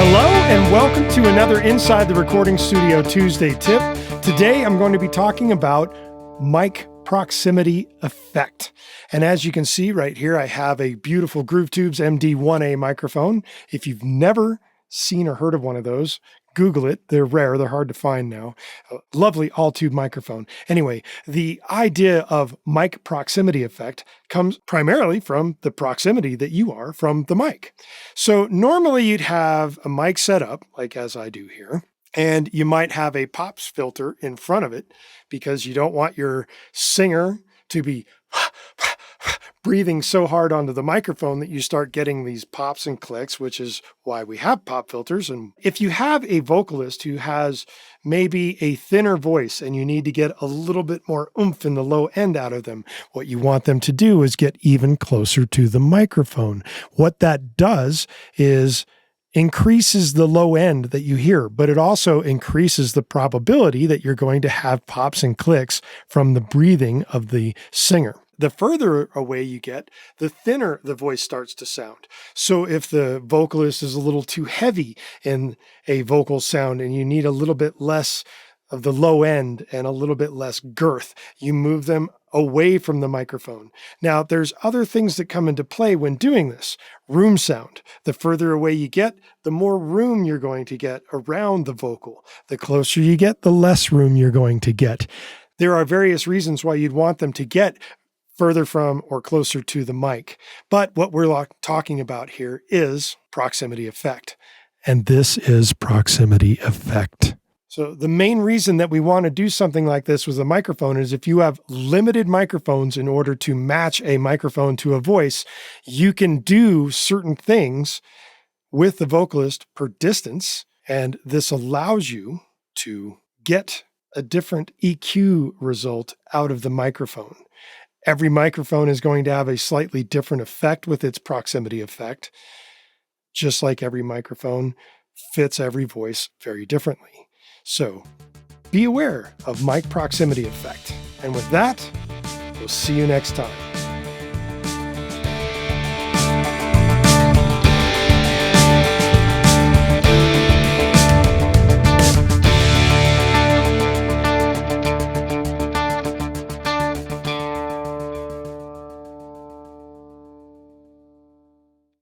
Hello and welcome to another Inside the Recording Studio Tuesday tip. Today I'm going to be talking about mic proximity effect. And as you can see right here, I have a beautiful Tubes MD1a microphone. If you've never seen or heard of one of those, Google it. They're rare. They're hard to find now. A lovely all-tube microphone. Anyway, the idea of mic proximity effect comes primarily from the proximity that you are from the mic. So normally you'd have a mic set up, like as I do here, and you might have a pops filter in front of it because you don't want your singer to be breathing so hard onto the microphone that you start getting these pops and clicks, which is why we have pop filters. And if you have a vocalist who has maybe a thinner voice and you need to get a little bit more oomph in the low end out of them, what you want them to do is get even closer to the microphone. What that does is increases the low end that you hear, but it also increases the probability that you're going to have pops and clicks from the breathing of the singer. The further away you get, the thinner the voice starts to sound. So if the vocalist is a little too heavy in a vocal sound and you need a little bit less of the low end and a little bit less girth, you move them away from the microphone. Now, there's other things that come into play when doing this. Room sound. The further away you get, the more room you're going to get around the vocal. The closer you get, the less room you're going to get. There are various reasons why you'd want them to get further from or closer to the mic. But what we're talking about here is proximity effect. And this is proximity effect. So the main reason that we want to do something like this with a microphone is if you have limited microphones in order to match a microphone to a voice, you can do certain things with the vocalist per distance. And this allows you to get a different EQ result out of the microphone. Every microphone is going to have a slightly different effect with its proximity effect, just like every microphone fits every voice very differently. So be aware of mic proximity effect. And with that, we'll see you next time.